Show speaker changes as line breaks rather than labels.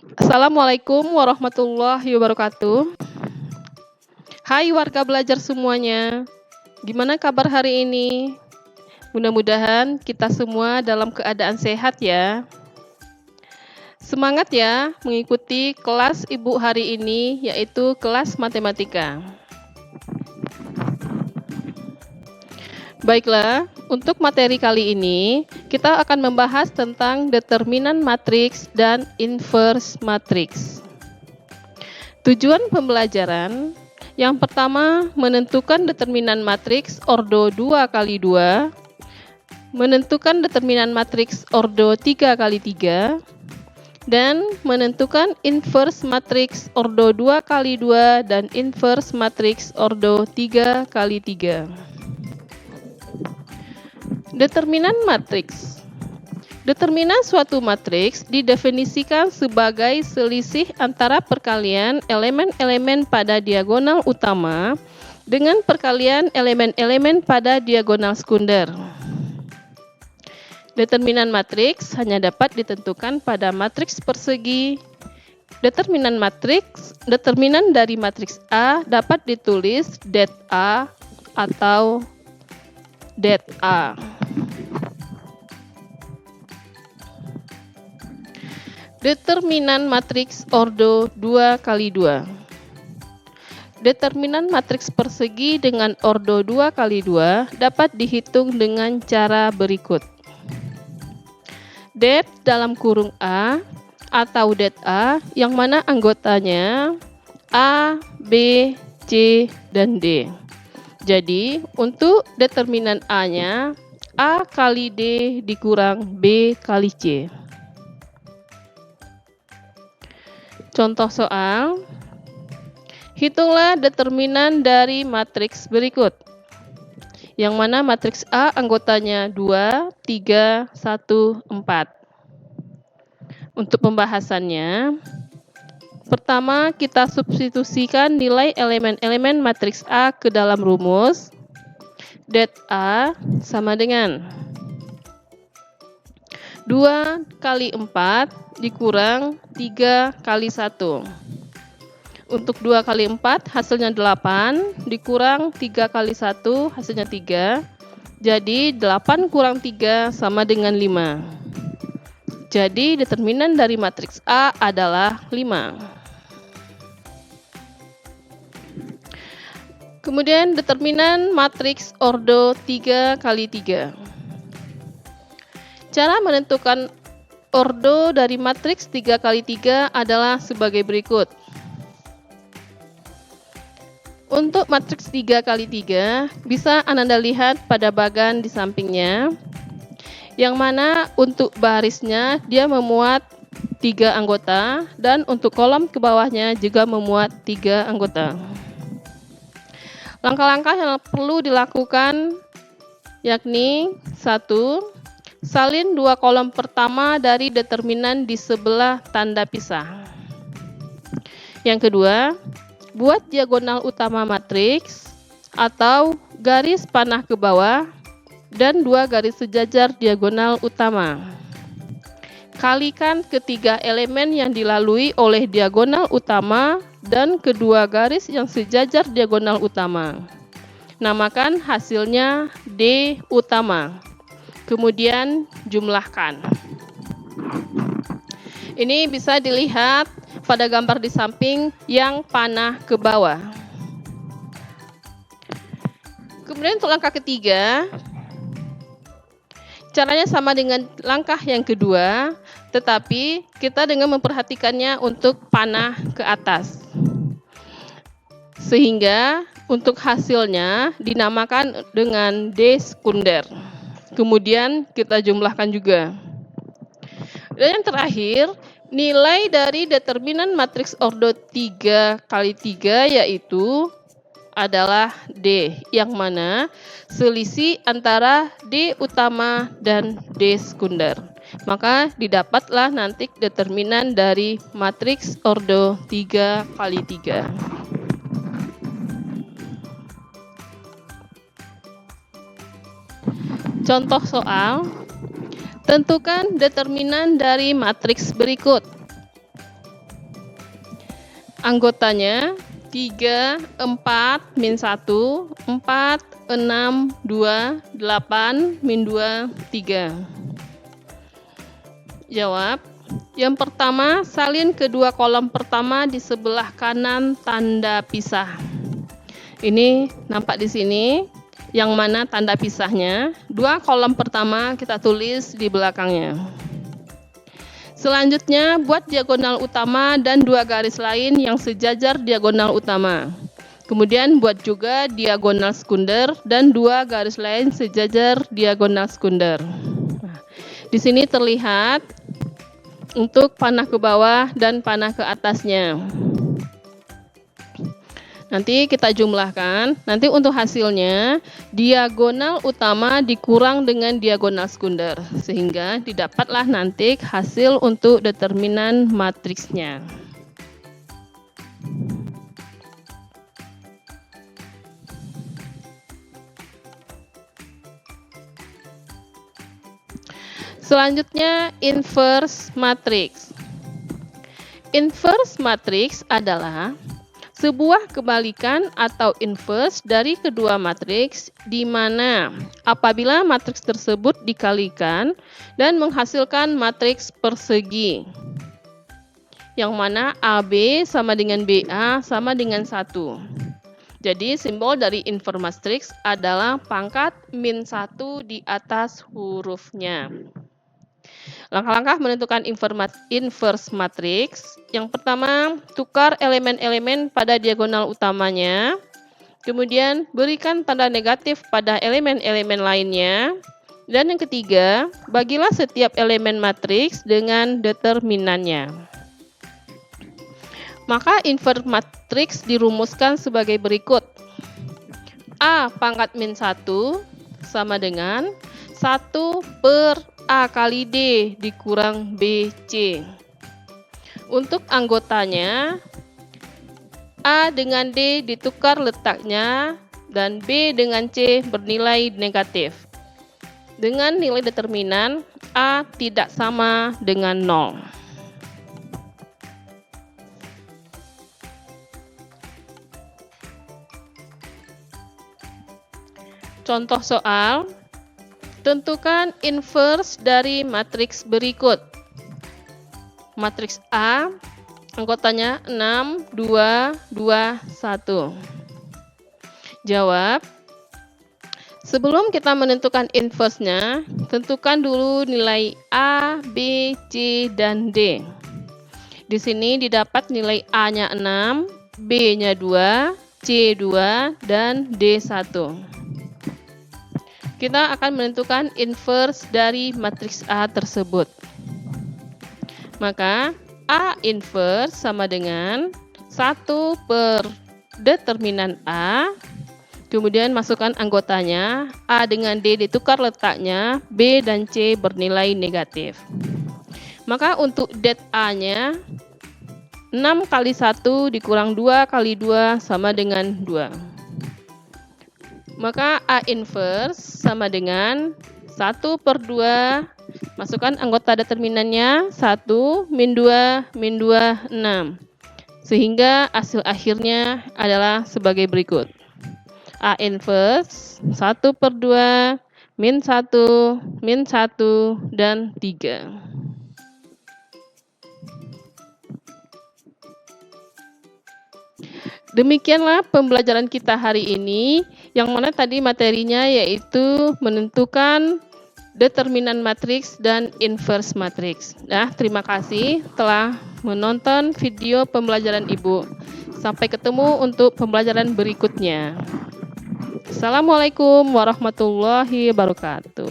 Assalamualaikum warahmatullahi wabarakatuh. Hai warga belajar semuanya, gimana kabar hari ini? Mudah-mudahan kita semua dalam keadaan sehat ya. Semangat ya mengikuti kelas Ibu hari ini, yaitu kelas matematika. Baiklah, untuk materi kali ini, kita akan membahas tentang determinan matriks dan inverse matriks. Tujuan pembelajaran, yang pertama menentukan determinan matriks ordo 2 kali 2, menentukan determinan matriks ordo 3 kali 3, dan menentukan inverse matriks ordo 2 kali 2 dan inverse matriks ordo 3 kali 3. Determinan matriks. Determinan suatu matriks didefinisikan sebagai selisih antara perkalian elemen-elemen pada diagonal utama dengan perkalian elemen-elemen pada diagonal sekunder. Determinan matriks hanya dapat ditentukan pada matriks persegi. Determinan dari matriks A dapat ditulis det A atau det A. Determinan matriks ordo 2 kali 2. Determinan matriks persegi dengan ordo 2 kali 2 dapat dihitung dengan cara berikut. Det dalam kurung A atau det A yang mana anggotanya A, B, C, dan D. Jadi, untuk determinan A-nya A kali D dikurang B kali C. Contoh soal, hitunglah determinan dari matriks berikut. Yang mana matriks A anggotanya 2, 3, 1, 4. Untuk pembahasannya, pertama kita substitusikan nilai elemen-elemen matriks A ke dalam rumus. Det A sama dengan 2 kali 4 dikurang 3 kali 1. Untuk 2 kali 4 hasilnya 8, dikurang 3 kali 1 hasilnya 3. Jadi 8 kurang 3 sama dengan 5. Jadi determinan dari matriks A adalah 5. Kemudian determinan matriks ordo 3 kali 3. Cara menentukan ordo dari matriks 3 kali 3 adalah sebagai berikut. Untuk matriks 3 kali 3 bisa Anda lihat pada bagan di sampingnya, yang mana untuk barisnya dia memuat 3 anggota dan untuk kolom ke bawahnya juga memuat 3 anggota. Langkah-langkah yang perlu dilakukan yakni 1. Salin 2 kolom pertama dari determinan di sebelah tanda pisah. Yang kedua, buat diagonal utama matriks atau garis panah ke bawah dan 2 garis sejajar diagonal utama. Kalikan ketiga elemen yang dilalui oleh diagonal utama dan kedua garis yang sejajar diagonal utama. Namakan hasilnya D utama. Kemudian jumlahkan. Ini bisa dilihat pada gambar di samping yang panah ke bawah. Kemudian untuk langkah ketiga, caranya sama dengan langkah yang kedua, tetapi kita dengan memperhatikannya untuk panah ke atas. Sehingga untuk hasilnya dinamakan dengan D sekunder. Kemudian kita jumlahkan juga. Dan yang terakhir, nilai dari determinan matriks ordo 3 kali 3 yaitu adalah D, yang mana selisih antara D utama dan D sekunder. Maka didapatlah nanti determinan dari matriks ordo 3 kali 3. Contoh soal, tentukan determinan dari matriks berikut. Anggotanya 3, 4, min 1, 4, 6, 2, 8, min 2, 3. Jawab. Yang pertama, salin kedua kolom pertama di sebelah kanan tanda pisah. Ini nampak di sini, yang mana tanda pisahnya. Dua kolom pertama kita tulis di belakangnya. Selanjutnya, buat diagonal utama dan dua garis lain yang sejajar diagonal utama. Kemudian buat juga diagonal sekunder dan dua garis lain sejajar diagonal sekunder. Nah, di sini terlihat untuk panah ke bawah dan panah ke atasnya. Nanti kita jumlahkan. Nanti untuk hasilnya, diagonal utama dikurang dengan diagonal sekunder. Sehingga didapatlah nanti hasil untuk determinan matriksnya. Selanjutnya, inverse matrix. Inverse matrix adalah sebuah kebalikan atau inverse dari kedua matriks di mana apabila matriks tersebut dikalikan dan menghasilkan matriks persegi. Yang mana AB sama dengan BA sama dengan 1. Jadi simbol dari inverse matrix adalah pangkat min 1 di atas hurufnya. Langkah-langkah menentukan inverse matrix. Yang pertama, tukar elemen-elemen pada diagonal utamanya. Kemudian, berikan tanda negatif pada elemen-elemen lainnya. Dan yang ketiga, bagilah setiap elemen matriks dengan determinannya. Maka inverse matrix dirumuskan sebagai berikut. A pangkat min 1 sama dengan 1 per A kali D dikurang BC. Untuk anggotanya, A dengan D ditukar letaknya dan B dengan C bernilai negatif. Dengan nilai determinan A tidak sama dengan 0. Contoh soal. Tentukan inverse dari matriks berikut. Matriks A, anggotanya 6, 2, 2, 1. Jawab. Sebelum kita menentukan inverse-nya, tentukan dulu nilai A, B, C, dan D. Di sini didapat nilai A-nya 6, B-nya 2, C 2, dan D 1. Kita akan menentukan inverse dari matriks A tersebut. Maka A inverse sama dengan 1 per determinan A. Kemudian masukkan anggotanya. A dengan D ditukar letaknya. B dan C bernilai negatif. Maka untuk det A-nya 6 kali 1 dikurang 2 kali 2 sama dengan 2. Maka A inverse sama dengan 1 per 2, masukkan anggota determinannya 1, min 2, min 2, 6. Sehingga hasil akhirnya adalah sebagai berikut. A inverse 1 per 2, min 1, min 1, dan 3. Demikianlah pembelajaran kita hari ini, yang mana tadi materinya yaitu menentukan determinan matriks dan inverse matriks. Nah, terima kasih telah menonton video pembelajaran Ibu. Sampai ketemu untuk pembelajaran berikutnya. Assalamualaikum warahmatullahi wabarakatuh.